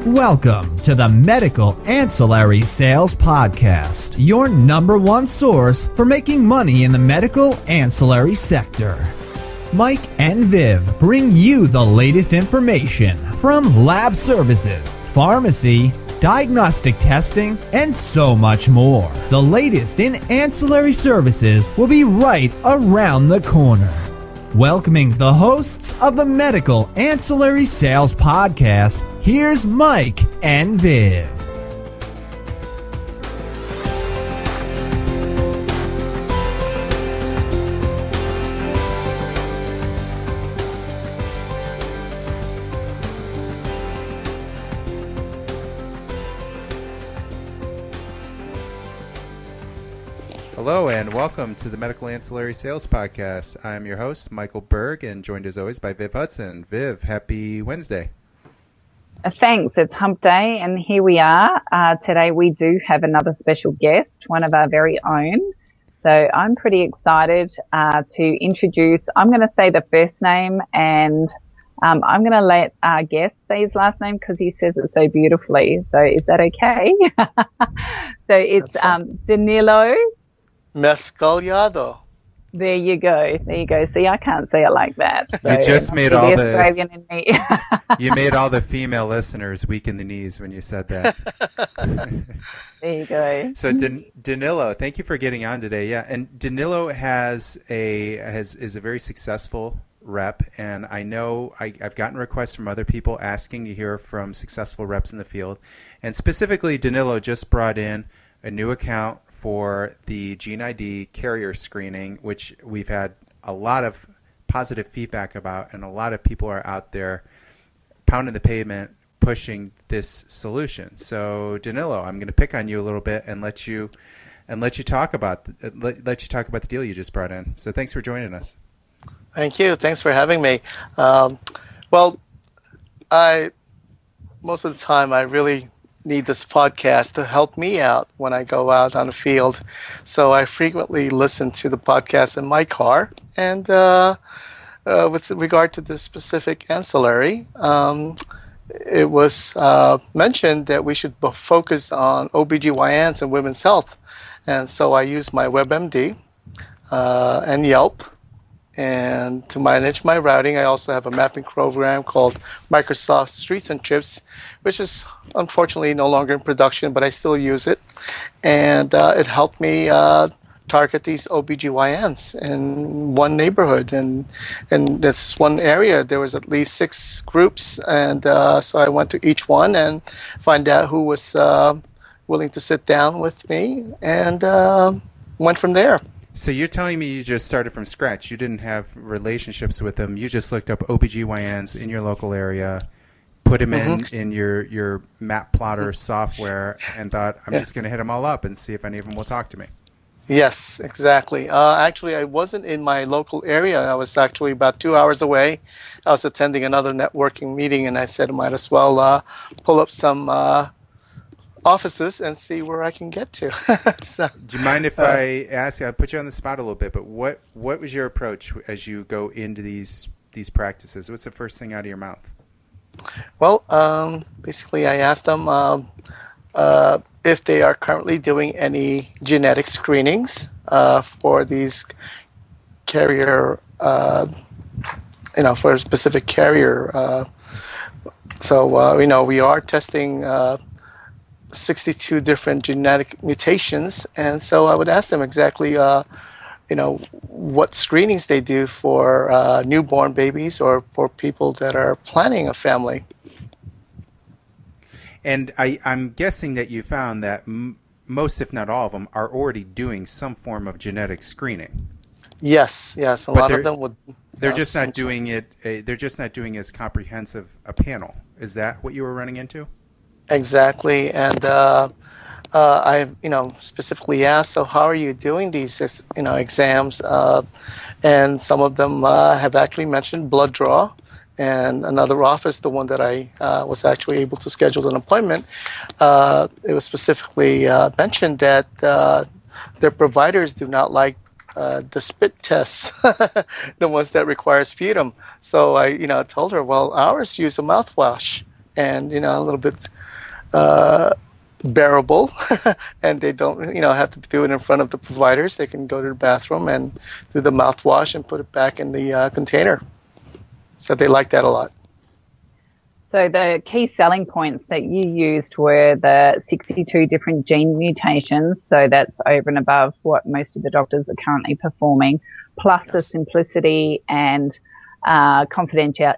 Welcome to the Medical Ancillary Sales Podcast, your number one source for making money in the medical ancillary sector. Mike and Viv bring you the latest information from lab services, pharmacy, diagnostic testing, and so much more. The latest in ancillary services will be right around the corner. Welcoming the hosts of the Medical Ancillary Sales Podcast, here's Mike and Viv. Hello and welcome to the Medical Ancillary Sales Podcast. I'm your host, Michael Berg, and joined as always by Viv Hudson. Viv, happy Wednesday. Thanks. It's hump day, and here we are. Today we do have another special guest, one of our very own. So I'm pretty excited to introduce, I'm going to say the first name, and I'm going to let our guest say his last name because he says it so beautifully. So is that okay? So it's Danilo Mescaliado. There you go. See, I can't say it like that. So you just made all the Australian in me. You made all the female listeners weak in the knees when you said that. There you go. So Danilo, thank you for getting on today. Yeah, and Danilo is a very successful rep, and I know I've gotten requests from other people asking to hear from successful reps in the field, and specifically Danilo just brought in a new account for the Gene ID carrier screening, which we've had a lot of positive feedback about, and a lot of people are out there pounding the pavement pushing this solution. So Danilo, I'm going to pick on you a little bit and let you talk about the deal you just brought in. So thanks for joining us. Thank you. Thanks for having me. Most of the time I really need this podcast to help me out when I go out on the field. So I frequently listen to the podcast in my car. And with regard to the specific ancillary, it was mentioned that we should focus on OBGYNs and women's health. And so I use my WebMD and Yelp. And to manage my routing, I also have a mapping program called Microsoft Streets and Chips, which is unfortunately no longer in production, but I still use it. And it helped me target these OBGYNs in one neighborhood. And in this one area, there was at least 6 groups. And so I went to each one and find out who was willing to sit down with me, and went from there. So you're telling me you just started from scratch. You didn't have relationships with them. You just looked up OBGYNs in your local area, put them in your map plotter software, and thought, I'm just going to hit them all up and see if any of them will talk to me. Yes, exactly. Actually, I wasn't in my local area. I was actually about 2 hours away. I was attending another networking meeting, and I said I might as well pull up some offices and see where I can get to. So, do you mind if I ask? I put you on the spot a little bit, but what was your approach as you go into these practices? What's the first thing out of your mouth? Well, basically, I asked them if they are currently doing any genetic screenings for these carrier, for a specific carrier. So we are testing 62 different genetic mutations, and so I would ask them exactly what screenings they do for newborn babies or for people that are planning a family. And I'm guessing that you found that most, if not all of them, are already doing some form of genetic screening. Yes, a lot of them would. They're just not doing it. They're just not doing as comprehensive a panel. Is that what you were running into? Exactly, and I, specifically asked, so how are you doing these, exams? And some of them have actually mentioned blood draw, and another office, the one that I was actually able to schedule an appointment, it was specifically mentioned that their providers do not like the spit tests, the ones that require sputum. So I, told her, well, ours use a mouthwash. and a little bit bearable, and they don't have to do it in front of the providers. They can go to the bathroom and do the mouthwash and put it back in the container. So they like that a lot. So the key selling points that you used were the 62 different gene mutations. So that's over and above what most of the doctors are currently performing, plus the simplicity and confidentiality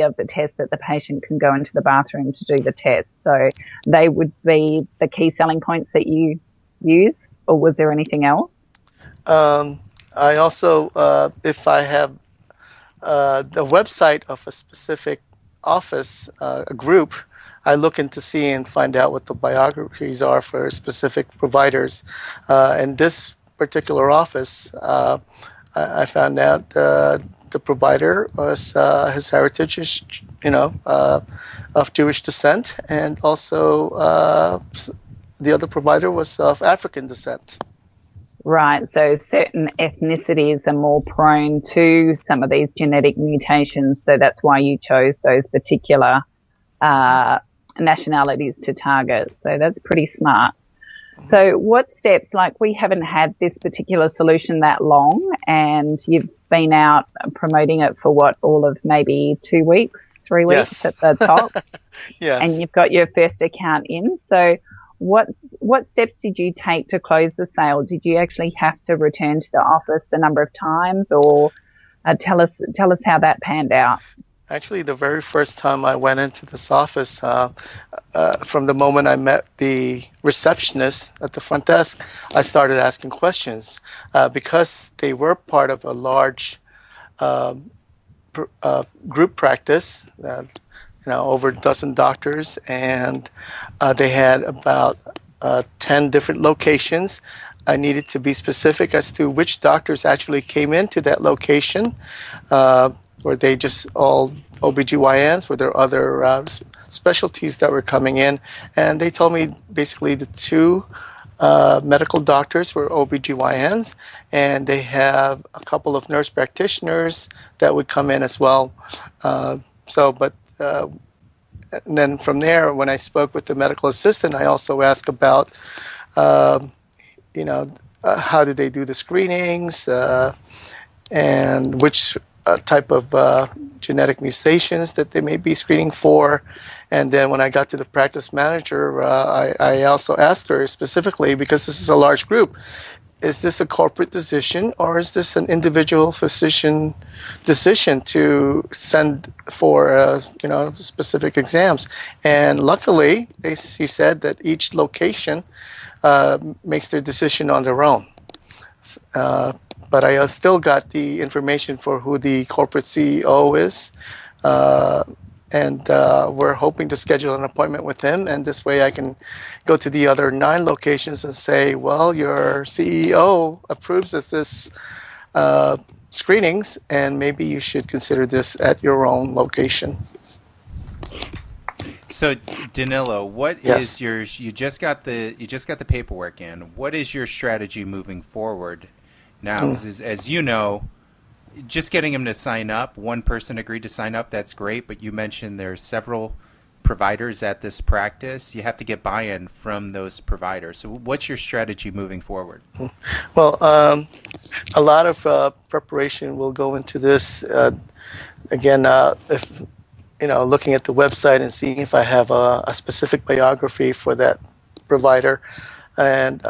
of the test, that the patient can go into the bathroom to do the test. So they would be the key selling points that you use, or was there anything else? I also, if I have the website of a specific office, a group, I look into see and find out what the biographies are for specific providers. In this particular office, I found out the provider was his heritage is, of Jewish descent, and also the other provider was of African descent. Right, so certain ethnicities are more prone to some of these genetic mutations, so that's why you chose those particular nationalities to target. So that's pretty smart. So what steps, like we haven't had this particular solution that long, and you've been out promoting it for all of maybe 2 weeks, 3 weeks Yes. at the top, Yes. and you've got your first account in. So what steps did you take to close the sale? Did you actually have to return to the office a number of times, or tell us how that panned out? Actually, the very first time I went into this office, from the moment I met the receptionist at the front desk, I started asking questions because they were part of a large group practice, over a dozen doctors, and they had about 10 different locations. I needed to be specific as to which doctors actually came into that location. Were they just all OBGYNs? Were there other specialties that were coming in? And they told me basically the two medical doctors were OBGYNs, and they have a couple of nurse practitioners that would come in as well. And then from there, when I spoke with the medical assistant, I also asked about, how do they do the screenings, and which type of genetic mutations that they may be screening for. And then when I got to the practice manager, I also asked her specifically, because this is a large group, is this a corporate decision, or is this an individual physician decision to send for specific exams? And luckily, she said that each location makes their decision on their own. But I still got the information for who the corporate CEO is, and we're hoping to schedule an appointment with him, and this way I can go to the other 9 locations and say, well, your CEO approves of this screenings, and maybe you should consider this at your own location. So Danilo, what Yes. is you just got the paperwork in. What is your strategy moving forward now? 'Cause as you know, just getting him to sign up, one person agreed to sign up, that's great, but you mentioned there's several providers at this practice. You have to get buy-in from those providers. So what's your strategy moving forward? Well, a lot of preparation will go into this. Again, if looking at the website and seeing if I have a specific biography for that provider, and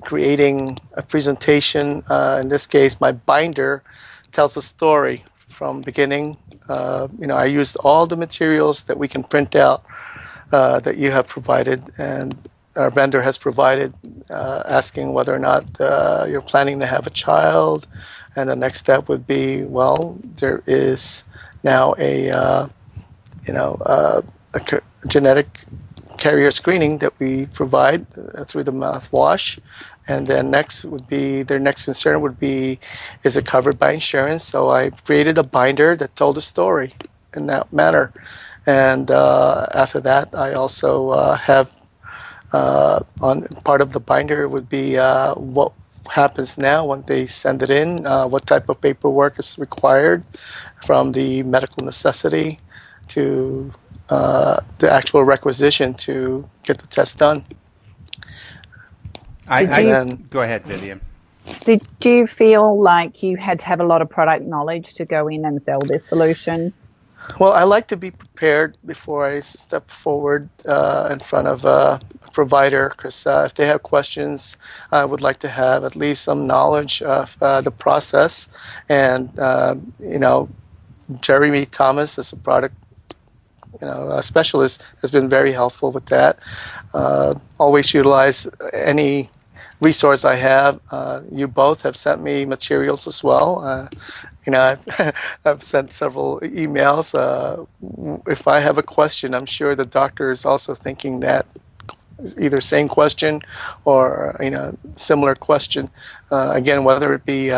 creating a presentation. In this case, my binder tells a story from beginning. I used all the materials that we can print out that you have provided, and our vendor has provided, asking whether or not you're planning to have a child. And the next step would be, well, there is now a genetic carrier screening that we provide through the mouthwash. And then their next concern would be, is it covered by insurance? So I created a binder that told a story in that manner. And after that, I also have on part of the binder would be what happens now when they send it in, what type of paperwork is required from the medical necessity to the actual requisition to get the test done. Go ahead, Vivian. Did you feel like you had to have a lot of product knowledge to go in and sell this solution? Well, I like to be prepared before I step forward in front of a provider, because if they have questions, I would like to have at least some knowledge of the process. And, Jeremy Thomas, as a product a specialist, has been very helpful with that. Always utilize any resource I have. You both have sent me materials as well. I've sent several emails. If I have a question, I'm sure the doctor is also thinking that either same question or similar question. Again, whether it be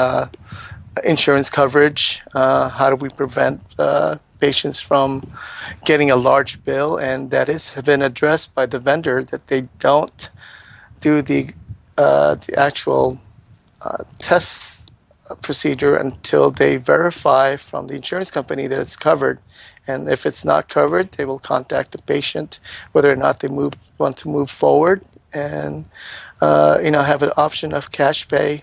insurance coverage, how do we prevent patients from getting a large bill, and that has been addressed by the vendor, that they don't do the actual test procedure until they verify from the insurance company that it's covered. And if it's not covered, they will contact the patient whether or not they want to move forward, and have an option of cash pay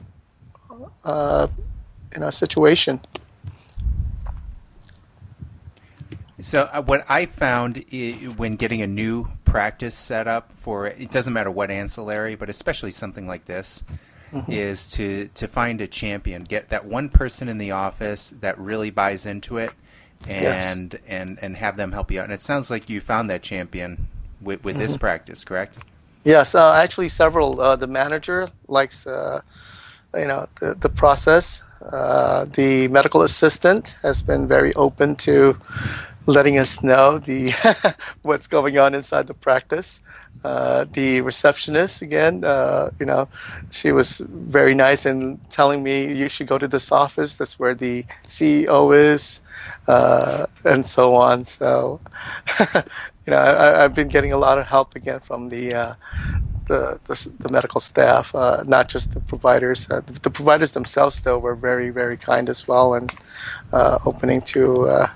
in a situation. So what I found when getting a new practice set up for, it doesn't matter what ancillary, but especially something like this, is to find a champion. Get that one person in the office that really buys into it, and have them help you out. And it sounds like you found that champion with this practice, correct? Yes, actually several. The manager likes the process. The medical assistant has been very open to letting us know what's going on inside the practice. The receptionist, again, she was very nice in telling me, you should go to this office. That's where the CEO is, and so on. So, I've been getting a lot of help again from the medical staff, not just the providers. The providers themselves, though, were very, very kind as well, and opening to.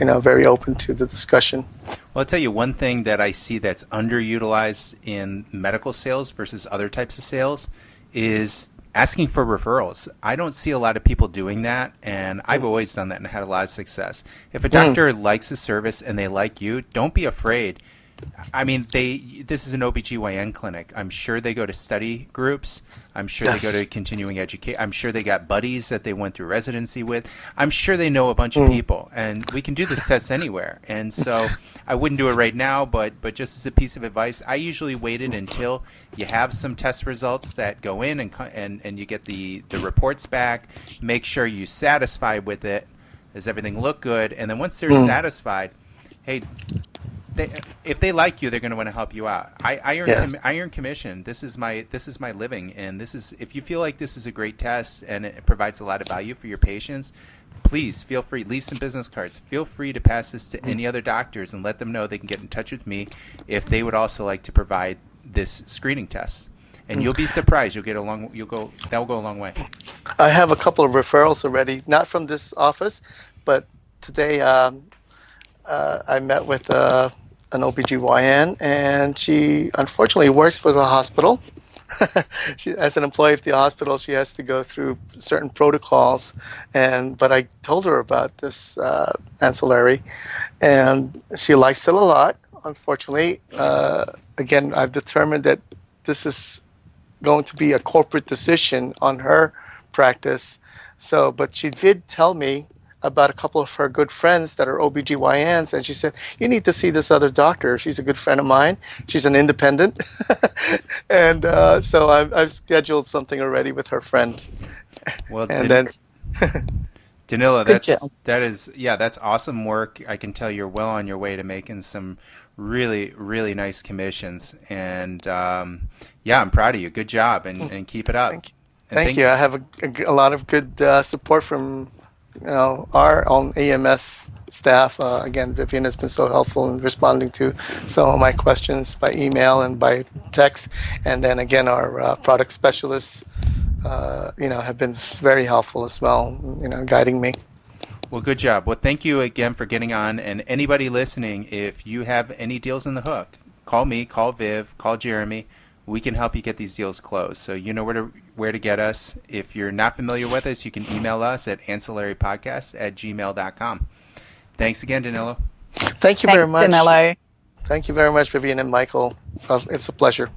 Very open to the discussion. Well, I'll tell you one thing that I see that's underutilized in medical sales versus other types of sales is asking for referrals. I don't see a lot of people doing that, and I've always done that and had a lot of success. If a doctor likes a service and they like you, don't be afraid. I mean, this is an OBGYN clinic. I'm sure they go to study groups. I'm sure they go to continuing education. I'm sure they got buddies that they went through residency with. I'm sure they know a bunch of people, and we can do this test anywhere. And so I wouldn't do it right now, but just as a piece of advice, I usually waited until you have some test results that go in and you get the reports back. Make sure you're satisfied with it. Does everything look good? And then once they're satisfied, hey, if they like you, they're going to want to help you out. I earn commission. This is my living, and if you feel like this is a great test and it provides a lot of value for your patients, please feel free. Leave some business cards. Feel free to pass this to any other doctors and let them know they can get in touch with me if they would also like to provide this screening test. And you'll be surprised. That will go a long way. I have a couple of referrals already, not from this office, but today I met with an OBGYN, and she unfortunately works for the hospital. As an employee of the hospital, she has to go through certain protocols, but I told her about this ancillary, and she likes it a lot. Unfortunately, again, I've determined that this is going to be a corporate decision on her practice. So, but she did tell me about a couple of her good friends that are OBGYNs, and she said, you need to see this other doctor. She's a good friend of mine. She's an independent. And so I've scheduled something already with her friend. Well, and Danilo, that's awesome work. I can tell you're well on your way to making some really, really nice commissions. And I'm proud of you. Good job, and keep it up. Thank you. I have a lot of good support from our own AMS staff. Again, Vivian has been so helpful in responding to some of my questions by email and by text. And then again, our product specialists, have been very helpful as well, guiding me. Well, good job. Well, thank you again for getting on. And anybody listening, if you have any deals in the hook, call me, call Viv, call Jeremy. We can help you get these deals closed. So you know where to get us. If you're not familiar with us, you can email us at ancillarypodcast@gmail.com. Thanks again, Danilo. Thank you very much. Danilo. Thank you very much, Vivian and Michael. It's a pleasure.